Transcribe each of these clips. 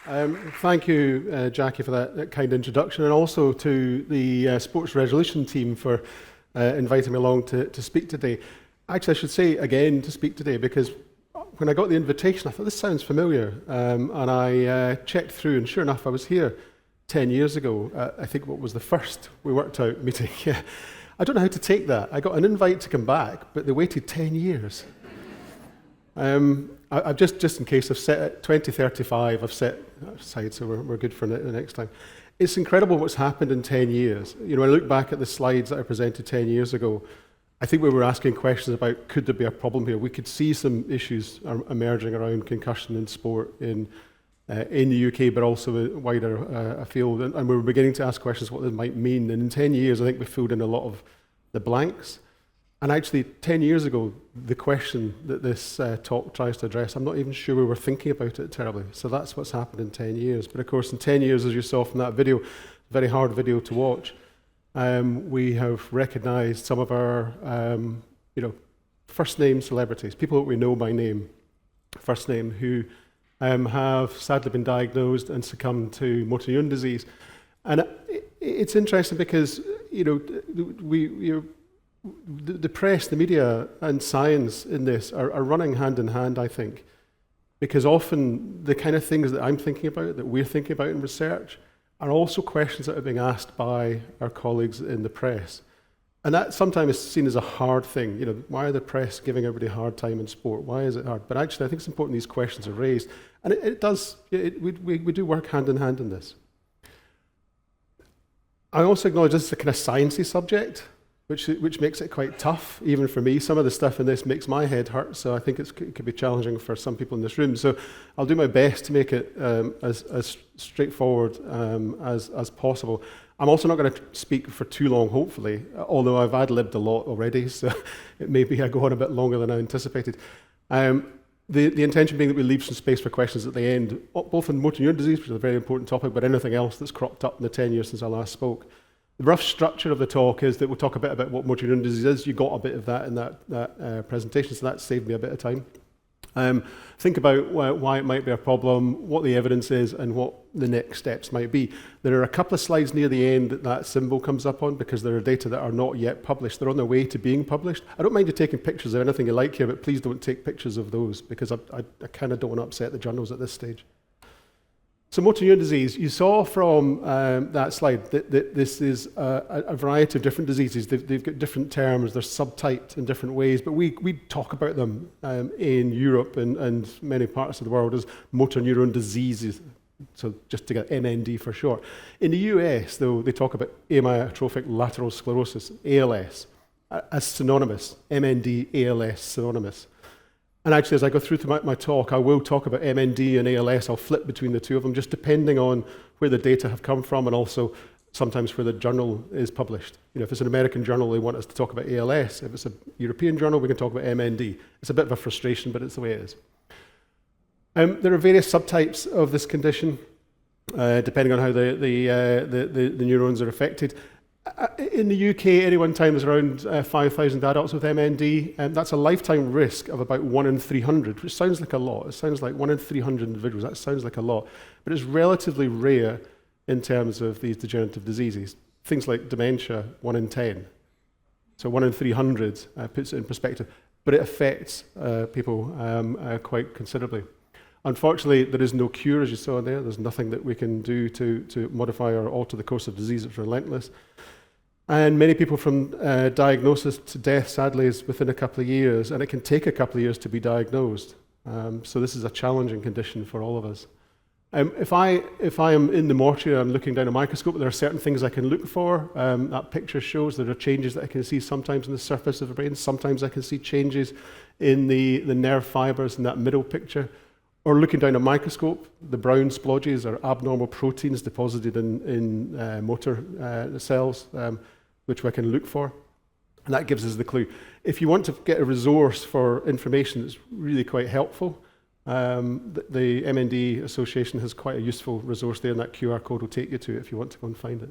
Thank you, Jackie, for that kind introduction, and also to the Sports Resolution team for inviting me along to speak today. Actually, I should say again to speak today, because when I got the invitation, I thought this sounds familiar, and I checked through, and sure enough, I was here 10 years ago. I think what was the first We Worked Out meeting. I don't know how to take that. I got an invite to come back, but they waited 10 years. I've just in case, I've set at 2035, I've set aside, so we're good for the next time. It's incredible what's happened in 10 years. You know, I look back at the slides that I presented 10 years ago. I think we were asking questions about, could there be a problem here? We could see some issues emerging around concussion in sport in the UK, but also wider afield. And we were beginning to ask questions what this might mean. And in 10 years, I think we filled in a lot of the blanks. And actually, 10 years ago, the question that this talk tries to address, I'm not even sure we were thinking about it terribly. So that's what's happened in 10 years. But of course, in 10 years, as you saw from that video, very hard video to watch, we have recognized some of our first name celebrities, people that we know by name, first name, who have sadly been diagnosed and succumbed to motor neuron disease. And it's interesting because, you know, the press, the media, and science in this are running hand in hand, I think, because often the kind of things that I'm thinking about, that we're thinking about in research, are also questions that are being asked by our colleagues in the press. And that sometimes is seen as a hard thing. You know, why are the press giving everybody a hard time in sport? Why is it hard? But actually, I think it's important these questions are raised. And we do work hand in hand in this. I also acknowledge this is a kind of sciencey subject, which makes it quite tough, even for me. Some of the stuff in this makes my head hurt, so I think it could be challenging for some people in this room. So I'll do my best to make it as straightforward as possible. I'm also not going to speak for too long, hopefully, although I've ad-libbed a lot already, so it may be I go on a bit longer than I anticipated. The intention being that we leave some space for questions at the end, both on motor neuron disease, which is a very important topic, but anything else that's cropped up in the 10 years since I last spoke. The rough structure of the talk is that we'll talk a bit about what motor neuron disease is. You got a bit of that in that presentation, so that saved me a bit of time. Think about why it might be a problem, what the evidence is, and what the next steps might be. There are a couple of slides near the end that symbol comes up on, because there are data that are not yet published. They're on their way to being published. I don't mind you taking pictures of anything you like here, but please don't take pictures of those, because I kind of don't want to upset the journals at this stage. So motor neuron disease, you saw from that slide that this is a variety of different diseases. They've got different terms, they're subtyped in different ways, but we talk about them in Europe and many parts of the world as motor neuron diseases, so just to get MND for short. In the US, though, they talk about amyotrophic lateral sclerosis, ALS, as synonymous, MND, ALS, synonymous. And actually, as I go through my talk, I will talk about MND and ALS. I'll flip between the two of them, just depending on where the data have come from, and also sometimes where the journal is published. You know, if it's an American journal, they want us to talk about ALS. If it's a European journal, we can talk about MND. It's a bit of a frustration, but it's the way it is. There are various subtypes of this condition, depending on how the neurons are affected. In the UK, any one time, there's around 5,000 adults with MND, and that's a lifetime risk of about 1 in 300, which sounds like a lot. It sounds like 1 in 300 individuals. That sounds like a lot, but it's relatively rare in terms of these degenerative diseases. Things like dementia, 1 in 10. So 1 in 300 puts it in perspective, but it affects people quite considerably. Unfortunately, there is no cure, as you saw there. There's nothing that we can do to modify or alter the course of disease. It's relentless. And many people from diagnosis to death, sadly, is within a couple of years, and it can take a couple of years to be diagnosed. So this is a challenging condition for all of us. If I am in the mortuary and I'm looking down a microscope, there are certain things I can look for. That picture shows there are changes that I can see sometimes in the surface of the brain. Sometimes I can see changes in the nerve fibers in that middle picture. Or looking down a microscope, the brown splodges are abnormal proteins deposited in motor cells, which we can look for. And that gives us the clue. If you want to get a resource for information that's really quite helpful, the MND Association has quite a useful resource there, and that QR code will take you to it if you want to go and find it.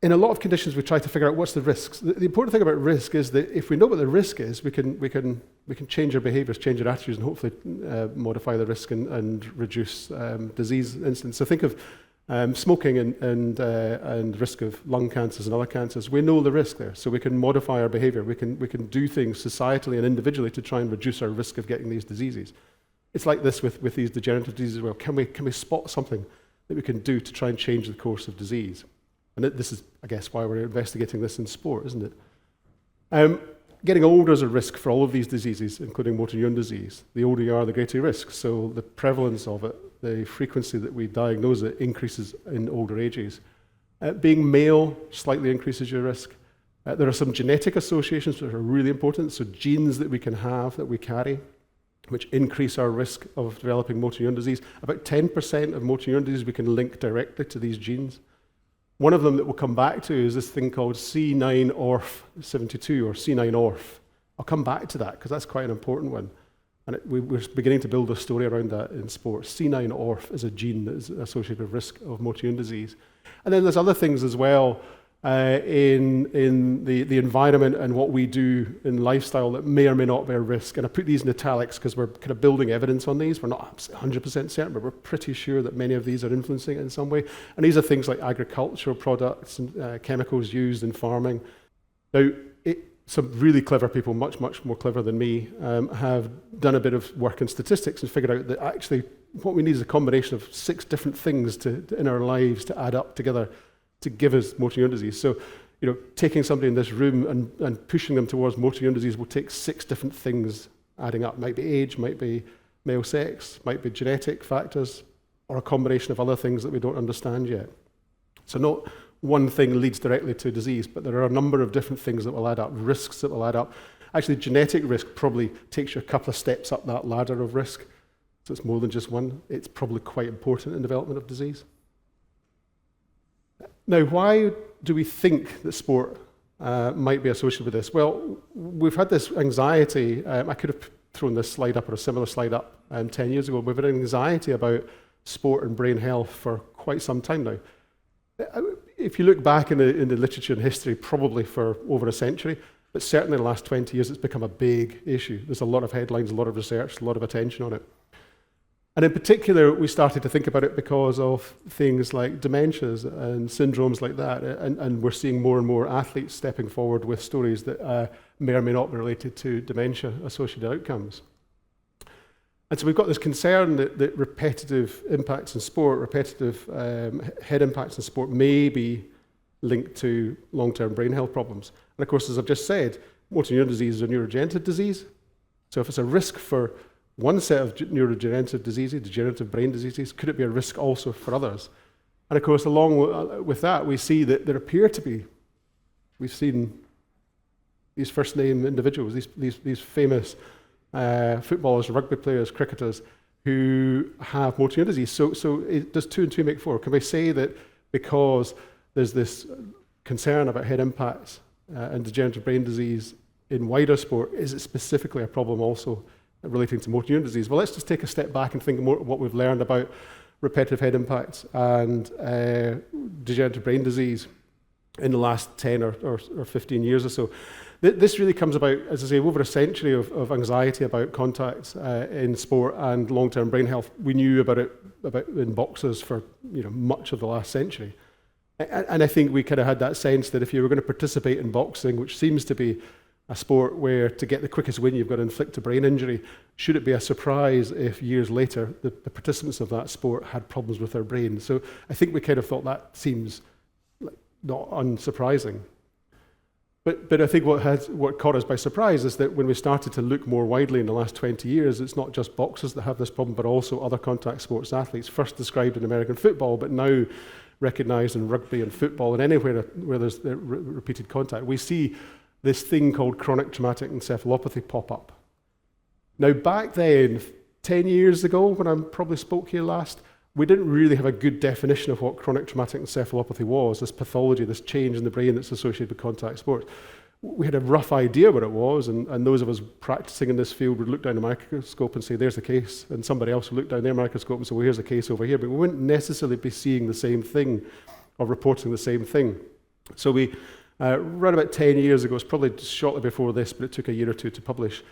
in a lot of conditions, we try to figure out what's the risks. The important thing about risk is that if we know what the risk is, we can change our behaviours, change our attitudes, and hopefully modify the risk and reduce disease incidence. So think of smoking and risk of lung cancers and other cancers. We know the risk there, so we can modify our behaviour. We can do things societally and individually to try and reduce our risk of getting these diseases. It's like this with these degenerative diseases as well. Can we spot something that we can do to try and change the course of disease? And this is, I guess, why we're investigating this in sport, isn't it? Getting older is a risk for all of these diseases, including motor neuron disease. The older you are, the greater your risk. So the prevalence of it, the frequency that we diagnose it, increases in older ages. Being male slightly increases your risk. There are some genetic associations which are really important. So genes that we can have, that we carry, which increase our risk of developing motor neuron disease. About 10% of motor neuron disease we can link directly to these genes. One of them that we'll come back to is this thing called C9orf72 or C9orf. I'll come back to that because that's quite an important one. And we're beginning to build a story around that in sport. C9orf is a gene that is associated with risk of motor neuron disease. And then there's other things as well in the environment and what we do in lifestyle that may or may not bear risk. And I put these in italics because we're kind of building evidence on these. We're not 100% certain, but we're pretty sure that many of these are influencing it in some way. And these are things like agricultural products and chemicals used in farming. Now, some really clever people, much more clever than me, have done a bit of work in statistics and figured out that actually what we need is a combination of 6 different things in our lives to add up together to give us motor neuron disease. So, taking somebody in this room and pushing them towards motor neuron disease will take 6 different things adding up. Might be age, might be male sex, might be genetic factors, or a combination of other things that we don't understand yet. So not one thing leads directly to disease, but there are a number of different things that will add up, risks that will add up. Actually, genetic risk probably takes you a couple of steps up that ladder of risk. So it's more than just one. It's probably quite important in development of disease. Now, why do we think that sport might be associated with this? Well, we've had this anxiety. I could have thrown this slide up or a similar slide up 10 years ago. We've had anxiety about sport and brain health for quite some time now. If you look back in the literature and history, probably for over a century, but certainly in the last 20 years, it's become a big issue. There's a lot of headlines, a lot of research, a lot of attention on it. And in particular, we started to think about it because of things like dementias and syndromes like that. And we're seeing more and more athletes stepping forward with stories that may or may not be related to dementia-associated outcomes. And so we've got this concern that repetitive impacts in sport, repetitive head impacts in sport may be linked to long-term brain health problems. And of course, as I've just said, motor neuron disease is a neurodegenerative disease. So if it's a risk for one set of neurodegenerative diseases, degenerative brain diseases, could it be a risk also for others? And of course, along with that, we see that there appear to be, we've seen these first-name individuals, these famous footballers, rugby players, cricketers, who have motor neuron disease. So does 2 and 2 make 4? Can we say that because there's this concern about head impacts and degenerative brain disease in wider sport, is it specifically a problem also relating to motor neuron disease? Well, let's just take a step back and think more what we've learned about repetitive head impacts and degenerative brain disease in the last 10 or 15 years or so. This really comes about, as I say, over a century of anxiety about contacts in sport and long-term brain health. We knew about it in boxers for much of the last century. And I think we kind of had that sense that if you were going to participate in boxing, which seems to be a sport where to get the quickest win you've got to inflict a brain injury, should it be a surprise if years later the participants of that sport had problems with their brain? So I think we kind of thought that seems not unsurprising. But I think what caught us by surprise is that when we started to look more widely in the last 20 years, it's not just boxers that have this problem, but also other contact sports athletes, first described in American football, but now recognised in rugby and football and anywhere where there's repeated contact. We see this thing called chronic traumatic encephalopathy pop up. Now, back then, 10 years ago, when I probably spoke here last, we didn't really have a good definition of what chronic traumatic encephalopathy was, this pathology, this change in the brain that's associated with contact sports. We had a rough idea what it was, and those of us practicing in this field would look down the microscope and say, there's the case, and somebody else would look down their microscope and say, well, here's the case over here, but we wouldn't necessarily be seeing the same thing or reporting the same thing. So we, around about 10 years ago, it's probably shortly before this, but it took a year or two to publish,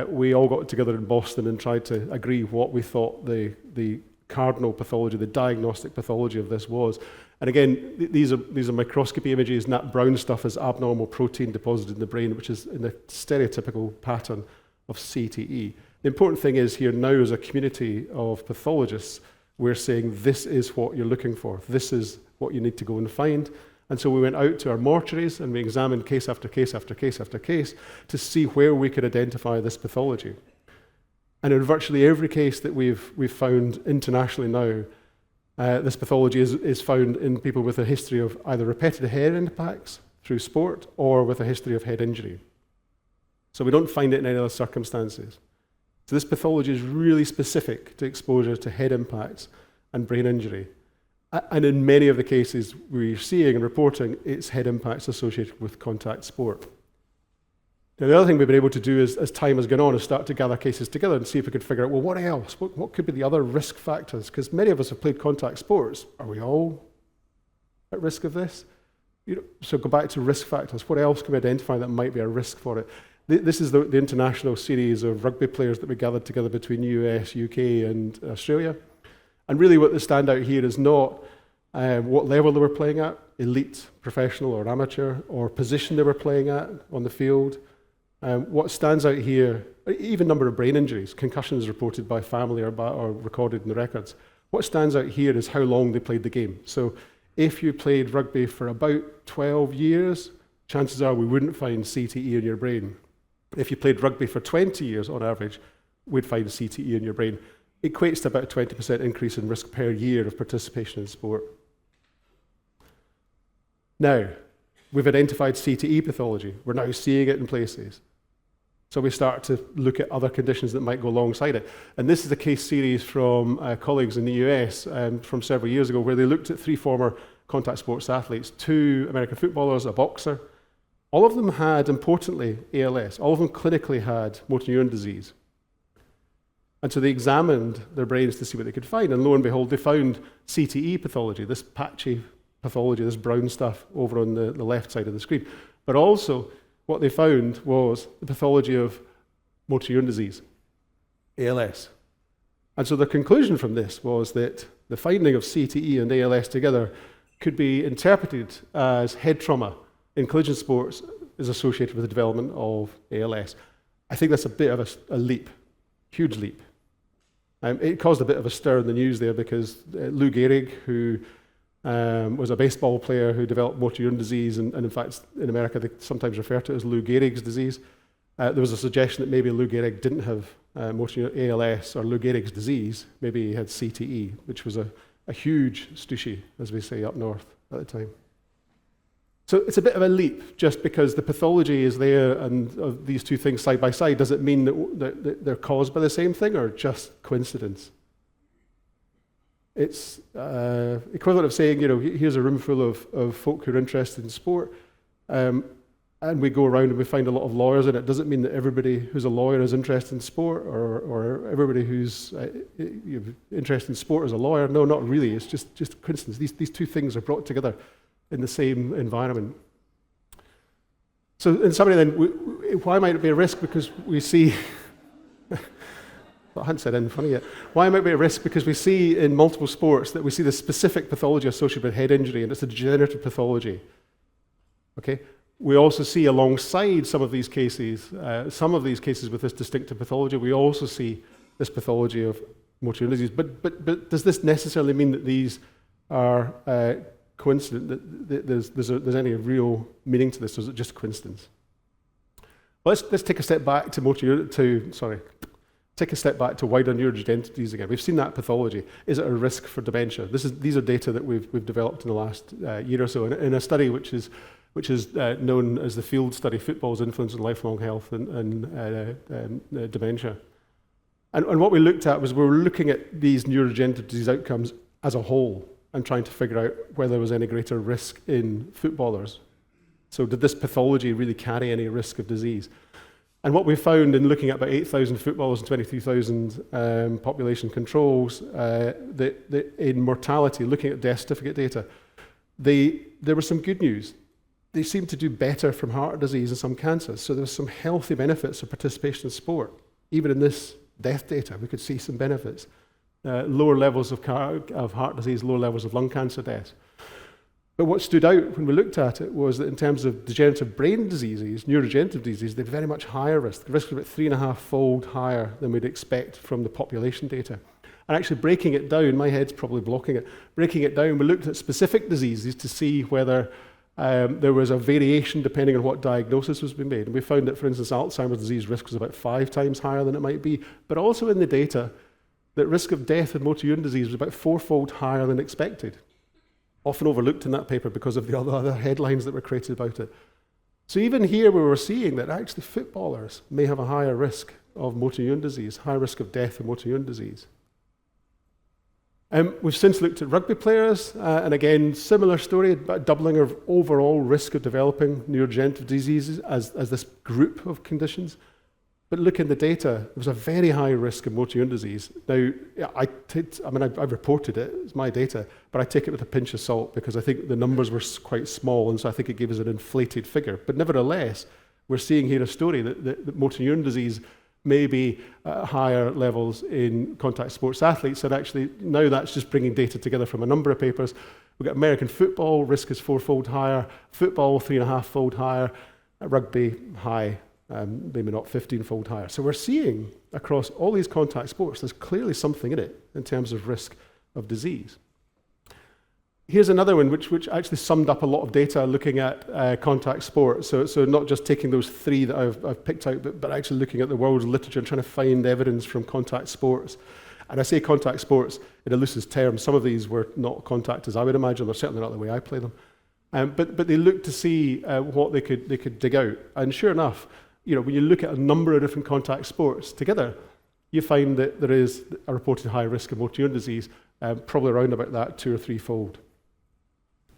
we all got together in Boston and tried to agree what we thought the cardinal pathology, the diagnostic pathology of this was. And again, these are microscopy images, and that brown stuff is abnormal protein deposited in the brain, which is in the stereotypical pattern of CTE. The important thing is here now, as a community of pathologists, we're saying this is what you're looking for. This is what you need to go and find. And so we went out to our mortuaries and we examined case after case after case after case to see where we could identify this pathology. And in virtually every case that we've found internationally now, this pathology is found in people with a history of either repetitive head impacts through sport or with a history of head injury. So we don't find it in any other circumstances. So this pathology is really specific to exposure to head impacts and brain injury. And in many of the cases we're seeing and reporting, it's head impacts associated with contact sport. Now, the other thing we've been able to do is, as time has gone on, is start to gather cases together and see if we could figure out, well, what else? What could be the other risk factors? Because many of us have played contact sports. Are we all at risk of this? So go back to risk factors. What else can we identify that might be a risk for it? This is the international series of rugby players that we gathered together between US, UK, and Australia. And really what the standout here is not what level they were playing at, elite, professional, or amateur, or position they were playing at on the field. What stands out here, even number of brain injuries, concussions reported by family or recorded in the records. What stands out here is how long they played the game. So if you played rugby for about 12 years, chances are we wouldn't find CTE in your brain. If you played rugby for 20 years on average, we'd find CTE in your brain. It equates to about a 20% increase in risk per year of participation in sport. Now, we've identified CTE pathology. We're now seeing it in places. So we start to look at other conditions that might go alongside it. And this is a case series from colleagues in the US from several years ago, where they looked at 3 former contact sports athletes, 2 American footballers, a boxer. All of them had, importantly, ALS. All of them clinically had motor neuron disease. And so they examined their brains to see what they could find. And lo and behold, they found CTE pathology, this patchy pathology, this brown stuff over on the left side of the screen. But also, what they found was the pathology of motor neuron disease, ALS. And so the conclusion from this was that the finding of CTE and ALS together could be interpreted as head trauma in collision sports is associated with the development of ALS. I think that's a bit of a leap, huge leap. It caused a bit of a stir in the news there because Lou Gehrig, who was a baseball player who developed motor neuron disease, and in fact in America they sometimes refer to it as Lou Gehrig's disease. There was a suggestion that maybe Lou Gehrig didn't have motor neuron ALS or Lou Gehrig's disease, maybe he had CTE, which was a huge stushy, as we say up north at the time. So it's a bit of a leap, just because the pathology is there and these 2 things side by side. Does it mean that they're caused by the same thing or just coincidence? It's equivalent of saying, here's a room full of folk who are interested in sport, and we go around and we find a lot of lawyers in it. Does it mean that everybody who's a lawyer is interested in sport, or everybody who's interested in sport is a lawyer? No, not really. It's just coincidence. These 2 things are brought together in the same environment. So in summary then, why might it be a risk? Because we see, I hadn't said anything funny yet. Why might it be a risk? Because we see in multiple sports that we see the specific pathology associated with head injury, and it's a degenerative pathology. Okay? We also see alongside some of these cases with this distinctive pathology, we also see this pathology of motor neuron disease. But does this necessarily mean that these are coincident, that there's any real meaning to this, or is it just coincidence? Well, let's take a step back to wider neurodegenerative again. We've seen that pathology. Is it a risk for dementia? These are data that we've developed in the last year or so in a study which is known as the field study, Football's Influence on Lifelong Health and Dementia. And what we looked at was we were looking at these neurodegenerative disease outcomes as a whole, and trying to figure out whether there was any greater risk in footballers. So did this pathology really carry any risk of disease? And what we found in looking at about 8,000 footballers and 23,000 population controls, that in mortality, looking at death certificate data, there was some good news. They seemed to do better from heart disease and some cancers. So there was some healthy benefits of participation in sport. Even in this death data, we could see some benefits. Lower levels of heart disease, lower levels of lung cancer deaths. But what stood out when we looked at it was that in terms of degenerative brain diseases, neurodegenerative diseases, they had very much higher risk. The risk was about 3.5-fold higher than we'd expect from the population data. And actually breaking it down, my head's probably blocking it, breaking it down, we looked at specific diseases to see whether there was a variation depending on what diagnosis was being made. And we found that, for instance, Alzheimer's disease risk was about 5 times higher than it might be. But also in the data, that risk of death in motor neuron disease was about 4-fold higher than expected. Often overlooked in that paper because of the other headlines that were created about it. So even here we were seeing that actually footballers may have a higher risk of motor neuron disease, high risk of death in motor neuron disease. We've since looked at rugby players, and again, similar story, about doubling of overall risk of developing neurodegenerative diseases as this group of conditions. But look in the data, there was a very high risk of motor neuron disease. Now, I've reported it, it's my data, but I take it with a pinch of salt because I think the numbers were quite small, and so I think it gave us an inflated figure. But nevertheless, we're seeing here a story that motor neuron disease may be at higher levels in contact sports athletes, and actually now that's just bringing data together from a number of papers. We've got American football, risk is 4-fold higher, football 3.5-fold higher, rugby high, maybe not 15-fold higher. So we're seeing across all these contact sports, there's clearly something in it in terms of risk of disease. Here's another one which actually summed up a lot of data looking at contact sport. So not just taking those 3 that I've picked out, but actually looking at the world's literature and trying to find evidence from contact sports. And I say contact sports in a loosest term. Some of these were not contact as I would imagine. They're certainly not the way I play them. But they looked to see what they could dig out. And sure enough, when you look at a number of different contact sports together, you find that there is a reported high risk of motor neuron disease, probably around about that 2 or 3-fold.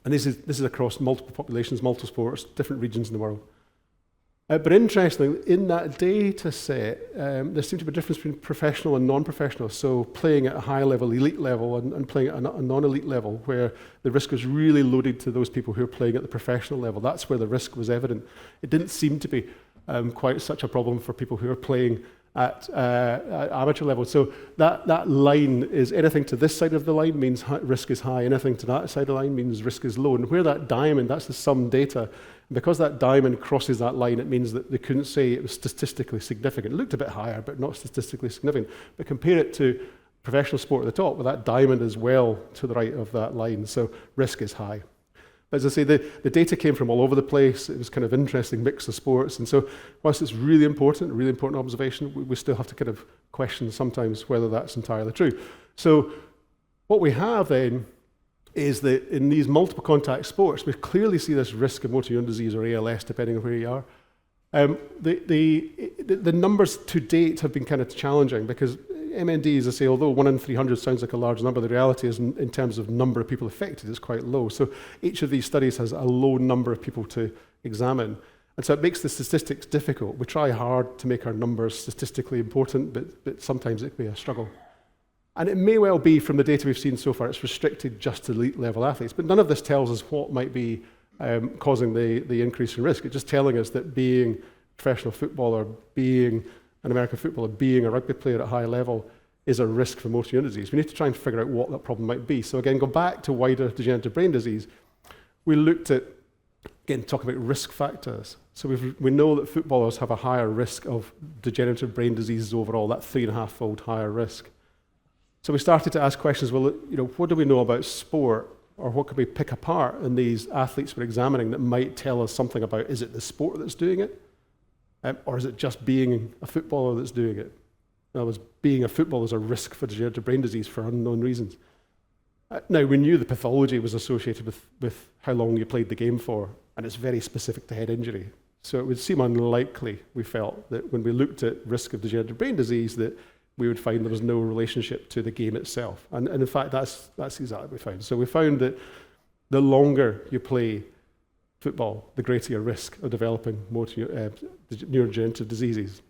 And this is across multiple populations, multiple sports, different regions in the world. But interestingly, in that data set, there seemed to be a difference between professional and non-professional. So playing at a high level, elite level, and playing at a non-elite level, where the risk was really loaded to those people who are playing at the professional level. That's where the risk was evident. It didn't seem to be quite such a problem for people who are playing at amateur level. So that line is anything to this side of the line means risk is high, anything to that side of the line means risk is low. And where that diamond, that's the sum data, and because that diamond crosses that line, it means that they couldn't say it was statistically significant. It looked a bit higher, but not statistically significant. But compare it to professional sport at the top, where that diamond is well to the right of that line, so risk is high. As I say, the data came from all over the place. It was kind of interesting mix of sports. And so whilst it's really important observation, we still have to kind of question sometimes whether that's entirely true. So what we have then is that in these multiple contact sports, we clearly see this risk of motor neuron disease or ALS, depending on where you are. The numbers to date have been kind of challenging because MND, as I say, although 1 in 300 sounds like a large number, the reality is in terms of number of people affected, it's quite low. So each of these studies has a low number of people to examine. And so it makes the statistics difficult. We try hard to make our numbers statistically important, but sometimes it can be a struggle. And it may well be, from the data we've seen so far, it's restricted just to elite level athletes. But none of this tells us what might be causing the increase in risk. It's just telling us that being a professional footballer, being an American footballer, being a rugby player at a high level is a risk for motor neuron disease. We need to try and figure out what that problem might be. So again, go back to wider degenerative brain disease. We looked at, again, talking about risk factors. So we know that footballers have a higher risk of degenerative brain diseases overall, that 3.5-fold higher risk. So we started to ask questions, well, what do we know about sport, or what could we pick apart in these athletes we're examining that might tell us something about, is it the sport that's doing it? Or is it just being a footballer that's doing it? In other words, being a footballer is a risk for degenerative brain disease for unknown reasons. Now, we knew the pathology was associated with how long you played the game for, and it's very specific to head injury. So it would seem unlikely, we felt, that when we looked at risk of degenerative brain disease, that we would find there was no relationship to the game itself. And in fact, that's exactly what we found. So we found that the longer you play football, the greater your risk of developing neurodegenerative diseases.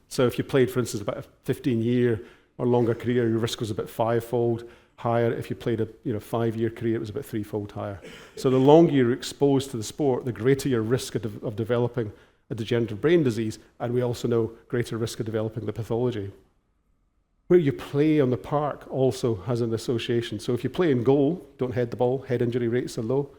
So if you played, for instance, about a 15-year or longer career, your risk was about 5-fold. higher. If you played a 5-year career, it was about 3-fold higher. So the longer you're exposed to the sport, the greater your risk of developing a degenerative brain disease, and we also know greater risk of developing the pathology. Where you play on the park also has an association. So if you play in goal, don't head the ball, head injury rates are low.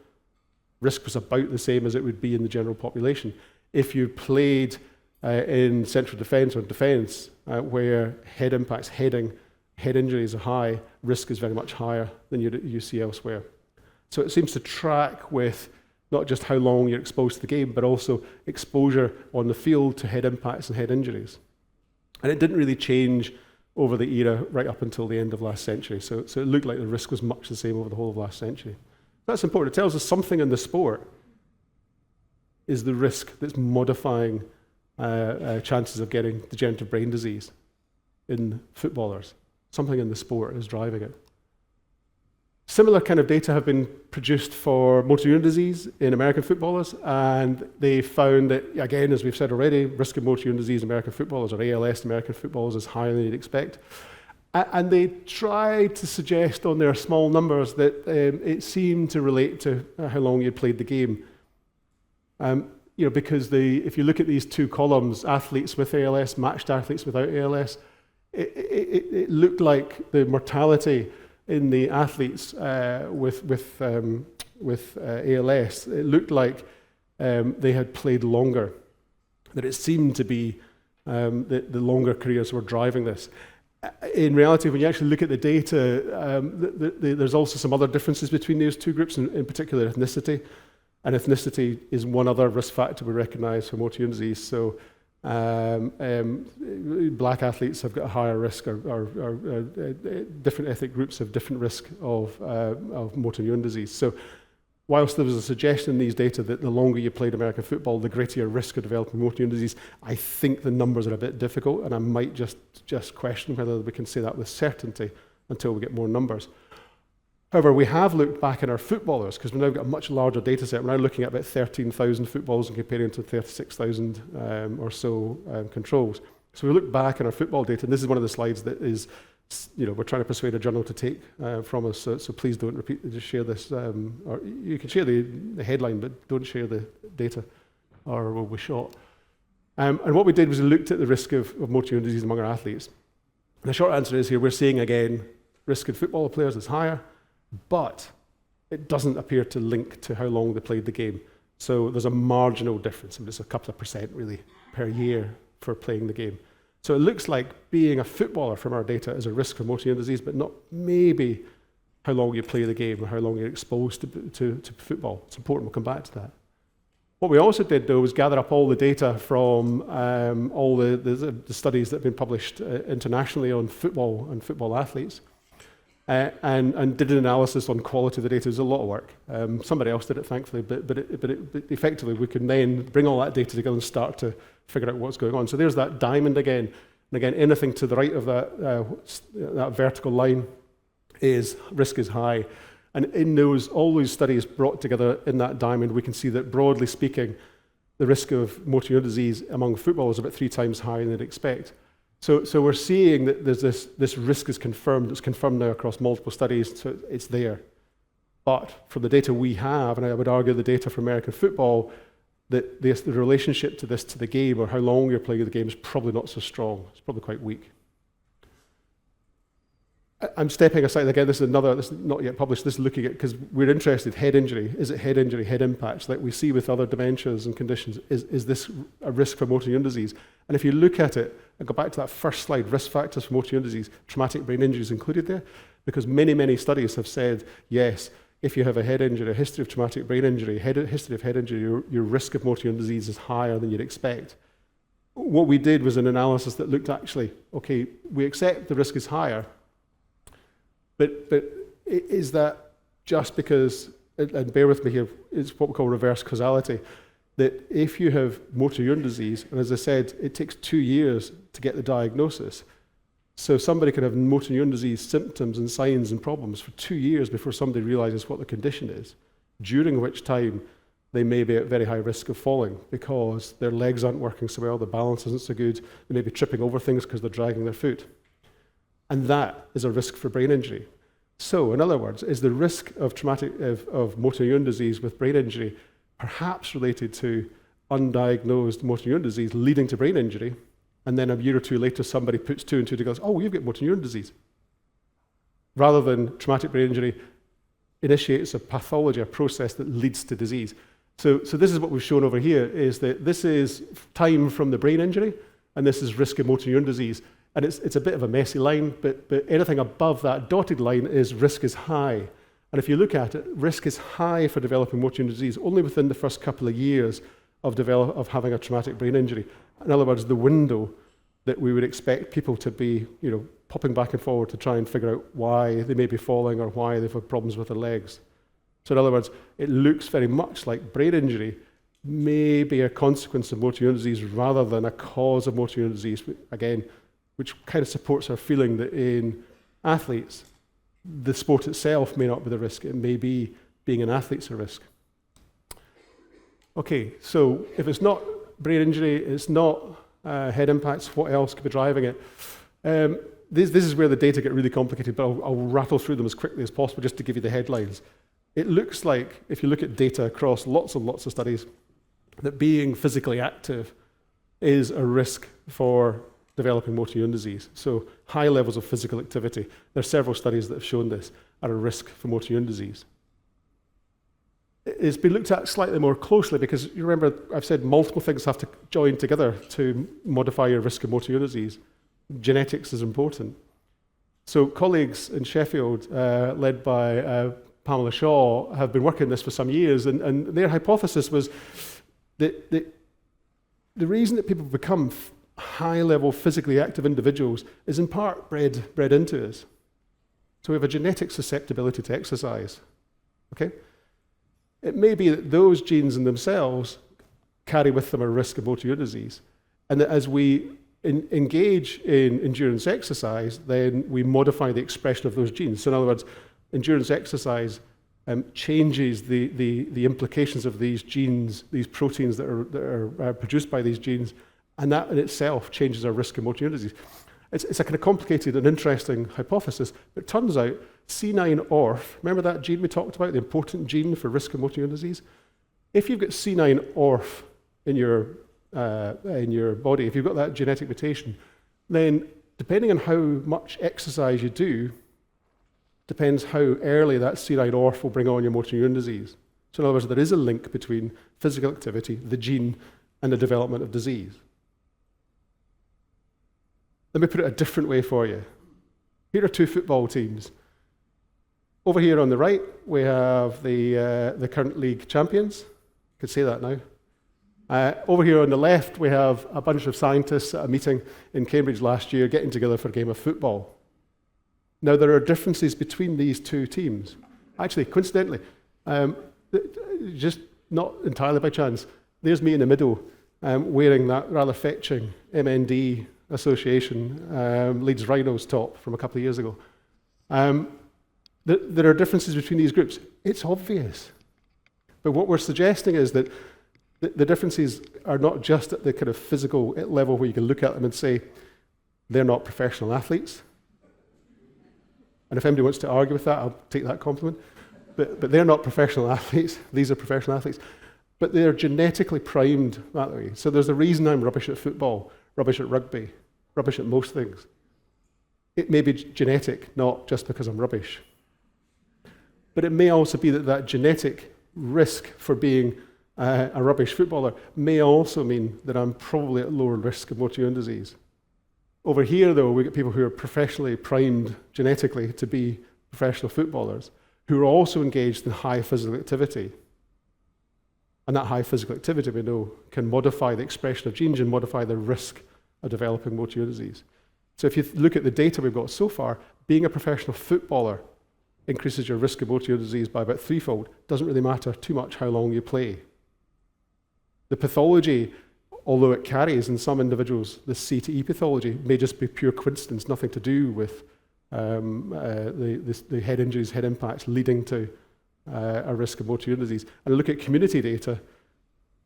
Risk was about the same as it would be in the general population. If you played in central defence or defence, where head impacts, head injuries are high, risk is very much higher than you see elsewhere. So it seems to track with not just how long you're exposed to the game, but also exposure on the field to head impacts and head injuries. And it didn't really change over the era right up until the end of last century. So it looked like the risk was much the same over the whole of last century. That's important. It tells us something in the sport is the risk that's modifying chances of getting degenerative brain disease in footballers. Something in the sport is driving it. Similar kind of data have been produced for motor neuron disease in American footballers, and they found that, again, as we've said already, risk of motor neuron disease in American footballers, or ALS in American footballers, is higher than you'd expect. And they tried to suggest on their small numbers that it seemed to relate to how long you'd played the game. Because if you look at these two columns, athletes with ALS, matched athletes without ALS, it looked like the mortality in the athletes with ALS, it looked like they had played longer. That it seemed to be the longer careers were driving this. In reality, when you actually look at the data, there's also some other differences between those two groups, in particular ethnicity. And ethnicity is one other risk factor we recognise for motor neuron disease. So black athletes have got a higher risk, or different ethnic groups have different risk of motor neuron disease. So whilst there was a suggestion in these data that the longer you played American football, the greater your risk of developing motor neuron disease, I think the numbers are a bit difficult, and I might just question whether we can say that with certainty until we get more numbers. However, we have looked back at our footballers, because we've now got a much larger data set. We're now looking at about 13,000 footballers and comparing to 36,000 or so controls. So we look back at our football data, and this is one of the slides that is, we're trying to persuade a journal to take from us, so please don't repeat, just share this, or you can share the headline, but don't share the data, or we'll be shot. And what we did was we looked at the risk of motor neuron disease among our athletes. And the short answer is here, we're seeing again, risk in football players is higher, but it doesn't appear to link to how long they played the game. So there's a marginal difference, and it's a couple of percent really per year for playing the game. So it looks like being a footballer from our data is a risk for motor neuron disease, but not maybe how long you play the game or how long you're exposed to football. It's important, we'll come back to that. What we also did, though, was gather up all the data from all the studies that have been published internationally on football and football athletes. And did an analysis on quality of the data. It was a lot of work. Somebody else did it, thankfully, but effectively we can then bring all that data together and start to figure out what's going on. So there's that diamond again. And again, anything to the right of that vertical line is risk is high. And in all those studies brought together in that diamond, we can see that broadly speaking, the risk of motor neuron disease among footballers is about 3 times higher than they'd expect. So we're seeing that there's this risk is confirmed. It's confirmed now across multiple studies, so it's there. But from the data we have, and I would argue the data for American football, that the relationship to the game, or how long you're playing the game, is probably not so strong. It's probably quite weak. I'm stepping aside again. This is not yet published. This is looking at, because we're interested, head injury. Is it head injury, head impacts, like we see with other dementias and conditions? Is this a risk for motor neuron disease? And if you look at it, and go back to that first slide, risk factors for motor neuron disease, traumatic brain injury is included there, because many, many studies have said, yes, if you have a head injury, a history of traumatic brain injury, history of head injury, your risk of motor neuron disease is higher than you'd expect. What we did was an analysis that looked actually, okay, we accept the risk is higher, but is that just because, and bear with me here, it's what we call reverse causality, that if you have motor neuron disease, and as I said, it takes 2 years to get the diagnosis, so somebody can have motor neuron disease symptoms and signs and problems for 2 years before somebody realizes what the condition is, during which time they may be at very high risk of falling because their legs aren't working so well, their balance isn't so good, they may be tripping over things because they're dragging their foot. And that is a risk for brain injury. So, in other words, is the risk of of motor neuron disease with brain injury perhaps related to undiagnosed motor neuron disease leading to brain injury, and then a year or two later somebody puts two and two together, oh, you've got motor neuron disease, rather than traumatic brain injury initiates a pathology, a process that leads to disease. So this is what we've shown over here, is that this is time from the brain injury, and this is risk of motor neuron disease. And it's a bit of a messy line, but anything above that dotted line is risk is high. And if you look at it, risk is high for developing motor neuron disease only within the first couple of years of having a traumatic brain injury. In other words, the window that we would expect people to be, popping back and forward to try and figure out why they may be falling or why they've had problems with their legs. So in other words, it looks very much like brain injury may be a consequence of motor neuron disease rather than a cause of motor neuron disease, again, which kind of supports our feeling that in athletes, the sport itself may not be the risk. It may be being an athlete's a risk. Okay, so if it's not brain injury, it's not head impacts, what else could be driving it? This is where the data get really complicated, but I'll rattle through them as quickly as possible just to give you the headlines. It looks like, if you look at data across lots and lots of studies, that being physically active is a risk for developing motor neuron disease. So high levels of physical activity, there are several studies that have shown this, are a risk for motor neuron disease. It's been looked at slightly more closely because you remember I've said multiple things have to join together to modify your risk of motor neuron disease. Genetics is important. So colleagues in Sheffield, led by Pamela Shaw, have been working on this for some years, and their hypothesis was that the reason that people become high-level physically active individuals is in part bred into us. So we have a genetic susceptibility to exercise, okay? It may be that those genes in themselves carry with them a risk of motor neuron disease, and that as we engage in endurance exercise, then we modify the expression of those genes. So in other words, endurance exercise changes the implications of these genes, these proteins that are produced by these genes, and that in itself changes our risk of motor neuron disease. It's a kind of complicated and interesting hypothesis, but it turns out C9orf, remember that gene we talked about, the important gene for risk of motor neuron disease? If you've got C9orf in your body, if you've got that genetic mutation, then depending on how much exercise you do, depends how early that C9orf will bring on your motor neuron disease. So in other words, there is a link between physical activity, the gene, and the development of disease. Let me put it a different way for you. Here are two football teams. Over here on the right, we have the current league champions. I could say that now. Over here on the left, we have a bunch of scientists at a meeting in Cambridge last year getting together for a game of football. Now, there are differences between these two teams. Actually, coincidentally, just not entirely by chance, there's me in the middle wearing that rather fetching MND Association Leeds Rhinos top from a couple of years ago. There are differences between these groups. It's obvious. But what we're suggesting is that the differences are not just at the kind of physical level where you can look at them and say, they're not professional athletes. And if anybody wants to argue with that, I'll take that compliment. But they're not professional athletes. These are professional athletes. But they're genetically primed that way. So there's a reason I'm rubbish at football, rubbish at rugby, rubbish at most things. It may be genetic, not just because I'm rubbish. But it may also be that genetic risk for being a rubbish footballer may also mean that I'm probably at lower risk of motor neuron disease. Over here, though, we get people who are professionally primed genetically to be professional footballers who are also engaged in high physical activity. And that high physical activity, we know, can modify the expression of genes and modify the risk of developing motor neuron disease. So if you look at the data we've got so far, being a professional footballer increases your risk of motor neuron disease by about threefold. Doesn't really matter too much how long you play. The pathology, although it carries in some individuals the C to E pathology, may just be pure coincidence, nothing to do with the head injuries, head impacts leading to a risk of motor neuron disease. And I look at community data,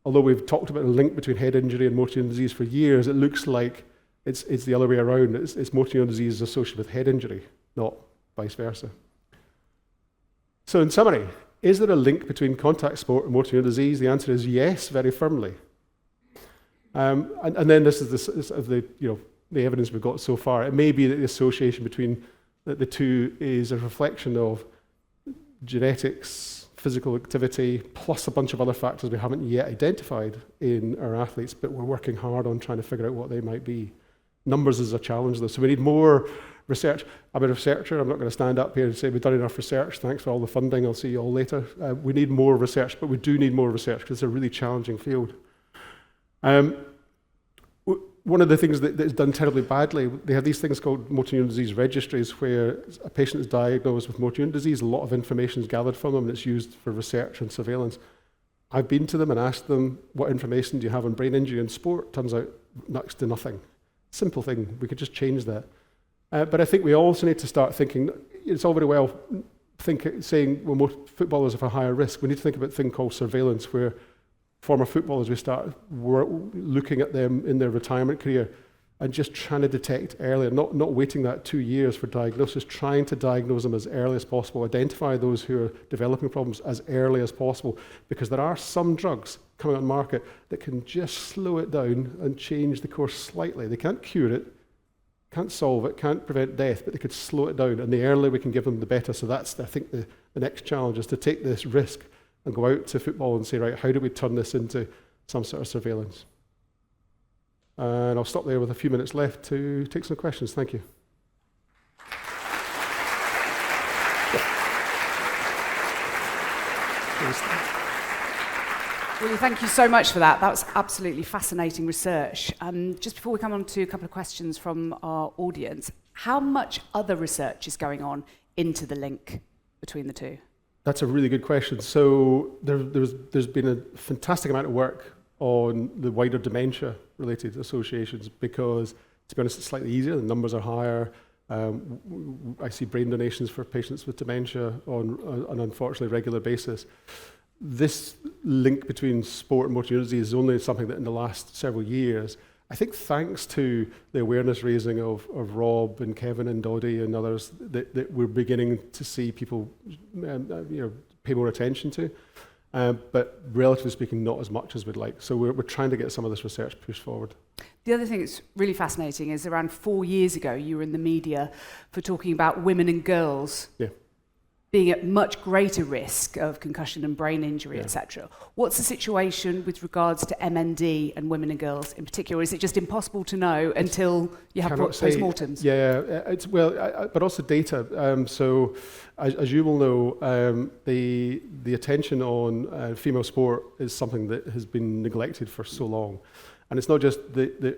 although we've talked about a link between head injury and motor neuron disease for years, it looks like it's the other way around. It's motor neuron disease associated with head injury, not vice versa. So in summary, is there a link between contact sport and motor neuron disease? The answer is yes, very firmly. And then this is the evidence we've got so far. It may be that the association between the two is a reflection of genetics, physical activity, plus a bunch of other factors we haven't yet identified in our athletes, but we're working hard on trying to figure out what they might be. Numbers is a challenge, though, so we need more research. I'm a researcher. I'm not going to stand up here and say we've done enough research. Thanks for all the funding. I'll see you all later. We need more research, but we do need more research because it's a really challenging field. One of the things that is done terribly badly, they have these things called motor neuron disease registries where a patient is diagnosed with motor neuron disease, a lot of information is gathered from them and it's used for research and surveillance. I've been to them and asked them, what information do you have on brain injury in sport? Turns out next to nothing. Simple thing, we could just change that. But I think we also need to start thinking, it's all very well saying, well, most footballers are at higher risk. We need to think about a thing called surveillance where former footballers, we start looking at them in their retirement career and just trying to detect earlier, not waiting that 2 years for diagnosis, trying to diagnose them as early as possible, identify those who are developing problems as early as possible, because there are some drugs coming on the market that can just slow it down and change the course slightly. They can't cure it, can't solve it, can't prevent death, but they could slow it down, and the earlier we can give them, the better. So that's, I think, the next challenge is to take this risk and go out to football and say, right, how do we turn this into some sort of surveillance? And I'll stop there with a few minutes left to take some questions. Thank you. Well, thank you so much for that. That was absolutely fascinating research. Just before we come on to a couple of questions from our audience, how much other research is going on into the link between the two? That's a really good question. So there's been a fantastic amount of work on the wider dementia-related associations because, to be honest, it's slightly easier. The numbers are higher. I see brain donations for patients with dementia on an unfortunately regular basis. This link between sport and motor neuron disease is only something that in the last several years, I think thanks to the awareness raising of Rob and Kevin and Doddy and others, that we're beginning to see people pay more attention to. But relatively speaking, not as much as we'd like. So we're trying to get some of this research pushed forward. The other thing that's really fascinating is around 4 years ago, you were in the media for talking about women and girls being at much greater risk of concussion and brain injury, etc. What's the situation with regards to MND and women and girls in particular? Or is it just impossible to know until you have post-mortems? But also data. So as you will know, the attention on female sport is something that has been neglected for so long. And it's not just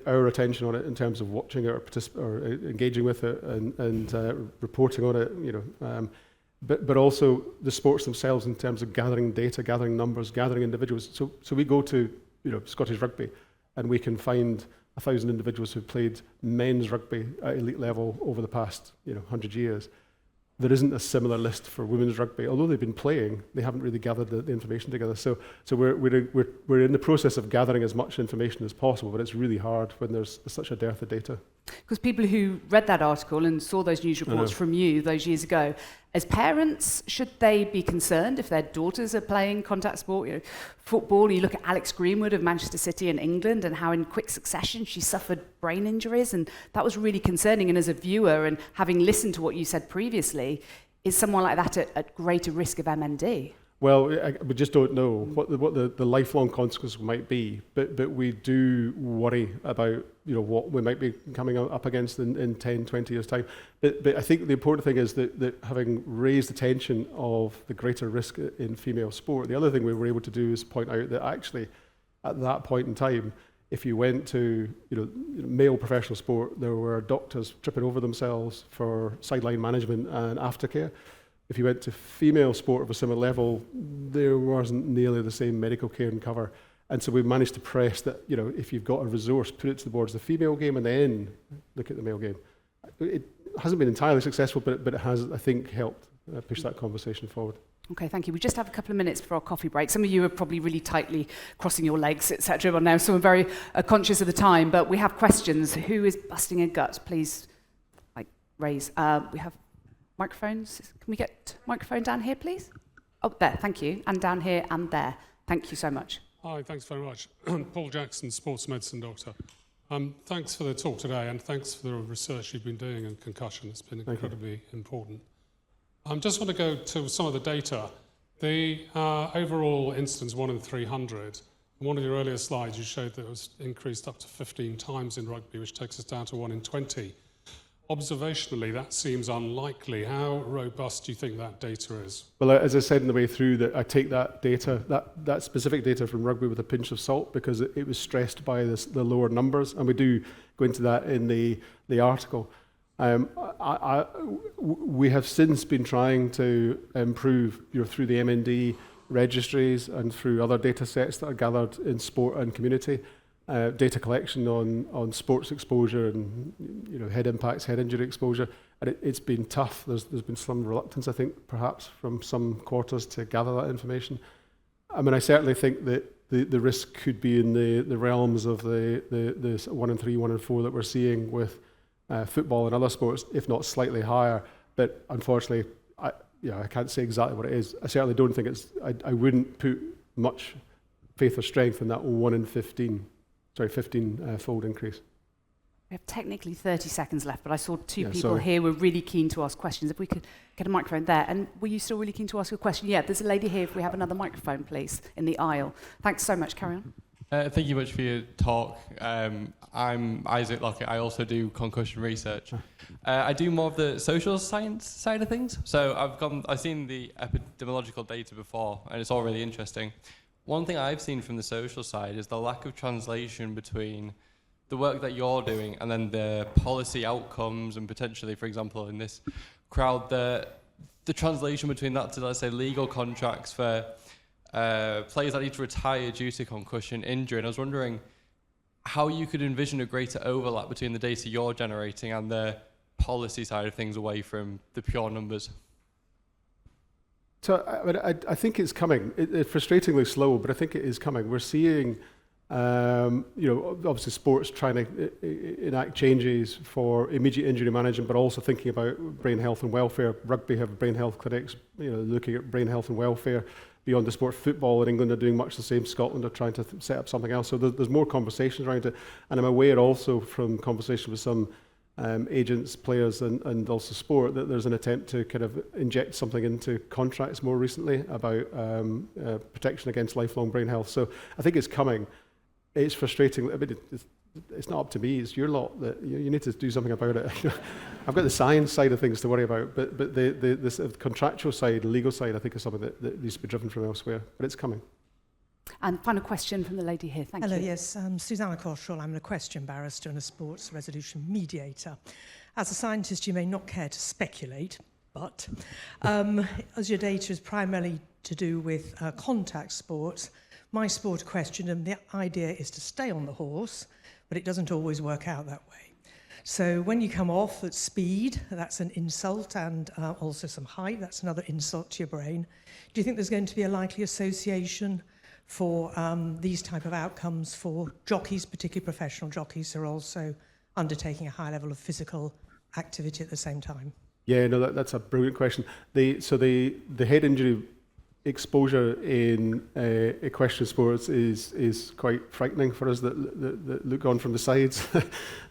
our attention on it in terms of watching it or engaging with it and reporting on it, but also the sports themselves in terms of gathering data, gathering numbers, gathering individuals. So we go to Scottish rugby and we can find 1,000 individuals who've played men's rugby at elite level over the past 100 years. There isn't a similar list for women's rugby. Although they've been playing, they haven't really gathered the information together. So we're in the process of gathering as much information as possible, but it's really hard when there's such a dearth of data. Because people who read that article and saw those news reports from you those years ago, as parents, should they be concerned if their daughters are playing contact sport, football? You look at Alex Greenwood of Manchester City in England and how in quick succession she suffered brain injuries, and that was really concerning. And as a viewer and having listened to what you said previously, is someone like that at greater risk of MND? Well, we just don't know what the lifelong consequences might be, but we do worry about what we might be coming up against in 10, 20 years' time. But I think the important thing is that having raised attention of the greater risk in female sport, the other thing we were able to do is point out that actually at that point in time, if you went to male professional sport, there were doctors tripping over themselves for sideline management and aftercare. If you went to female sport of a similar level, there wasn't nearly the same medical care and cover. And so we managed to press that, if you've got a resource, put it towards the female game and then look at the male game. It hasn't been entirely successful, but it has, I think, helped push that conversation forward. Okay, thank you. We just have a couple of minutes for our coffee break. Some of you are probably really tightly crossing your legs, etc. now, so I'm very conscious of the time, but we have questions. Who is busting a gut? Please raise. We have microphones. Can we get microphone down here, please? Oh, there, thank you. And down here and there. Thank you so much. Hi, thanks very much. Paul Jackson, sports medicine doctor. Thanks for the talk today, and thanks for the research you've been doing in concussion. It's been incredibly important. I just want to go to some of the data. The overall incidence 1 in 300. In one of your earlier slides, you showed that it was increased up to 15 times in rugby, which takes us down to 1 in 20. Observationally, that seems unlikely. How robust do you think that data is? Well, as I said in the way through, that I take that data, that specific data from rugby with a pinch of salt, because it was stressed by the lower numbers, and we do go into that in the article. We have since been trying to improve, through the MND registries and through other data sets that are gathered in sport and community, data collection on sports exposure and head impacts, head injury exposure, and it's been tough. There's been some reluctance, I think, perhaps from some quarters to gather that information. I mean, I certainly think that the risk could be in the realms of the 1 in 3, 1 in 4 that we're seeing with football and other sports, if not slightly higher. But unfortunately, I can't say exactly what it is. I certainly don't think I wouldn't put much faith or strength in that 1 in 15-fold increase. We have technically 30 seconds left, but I saw two people here were really keen to ask questions. If we could get a microphone there. And were you still really keen to ask a question? Yeah, there's a lady here. If we have another microphone, please, in the aisle. Thanks so much. Carry on. Thank you much for your talk. I'm Isaac Lockett. I also do concussion research. I do more of the social science side of things. So I've seen the epidemiological data before, and it's all really interesting. One thing I've seen from the social side is the lack of translation between the work that you're doing and then the policy outcomes, and potentially, for example, in this crowd, the translation between that to, let's say, legal contracts for players that need to retire due to concussion injury. And I was wondering how you could envision a greater overlap between the data you're generating and the policy side of things away from the pure numbers. So I think it's coming. It's frustratingly slow, but I think it is coming. We're seeing, obviously sports trying to enact changes for immediate injury management, but also thinking about brain health and welfare. Rugby have brain health clinics, looking at brain health and welfare beyond the sport. Football in England are doing much the same. Scotland are trying to set up something else. So there's more conversations around it. And I'm aware also from conversation with some agents, players, and also sport, that there's an attempt to kind of inject something into contracts more recently about protection against lifelong brain health. So I think it's coming. It's frustrating. I mean, it's not up to me. It's your lot that you need to do something about it. I've got the science side of things to worry about, but the sort of contractual side, legal side, I think is something that needs to be driven from elsewhere. But it's coming. And final question from the lady here. Thank you. Hello, yes. Susanna Cottrell. I'm an equestrian barrister and a sports resolution mediator. As a scientist, you may not care to speculate, but as your data is primarily to do with contact sports, my sport question, and the idea is to stay on the horse, but it doesn't always work out that way. So when you come off at speed, that's an insult, and also some height, that's another insult to your brain. Do you think there's going to be a likely association for these type of outcomes for jockeys, particularly professional jockeys, who are also undertaking a high level of physical activity at the same time? Yeah, no, that's a brilliant question. The head injury exposure in equestrian sports is quite frightening for us that look on from the sides.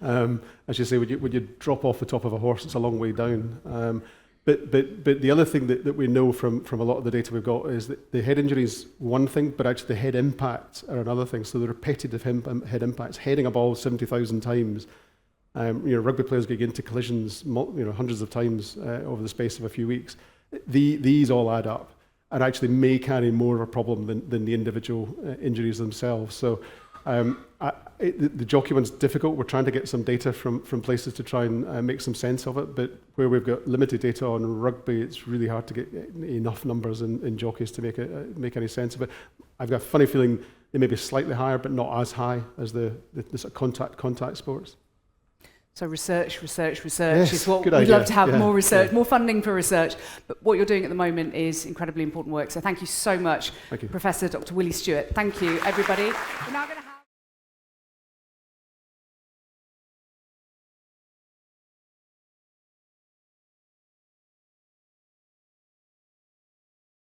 As you say, when you drop off the top of a horse, it's a long way down. But the other thing that we know from a lot of the data we've got is that the head injury is one thing, but actually the head impacts are another thing. So the repetitive head impacts, heading a ball 70,000 times, rugby players get into collisions hundreds of times over the space of a few weeks. These all add up and actually may carry more of a problem than the individual injuries themselves. So the jockey one's difficult. We're trying to get some data from places to try and make some sense of it, but where we've got limited data on rugby, it's really hard to get enough numbers in jockeys to make any sense of it. I've got a funny feeling they may be slightly higher, but not as high as the sort of contact sports. So research yes, is what we'd idea. love to have, more research, more funding for research. But what you're doing at the moment is incredibly important work. So thank you so much, Professor Dr. Willie Stewart. Thank you, everybody. We're now going to have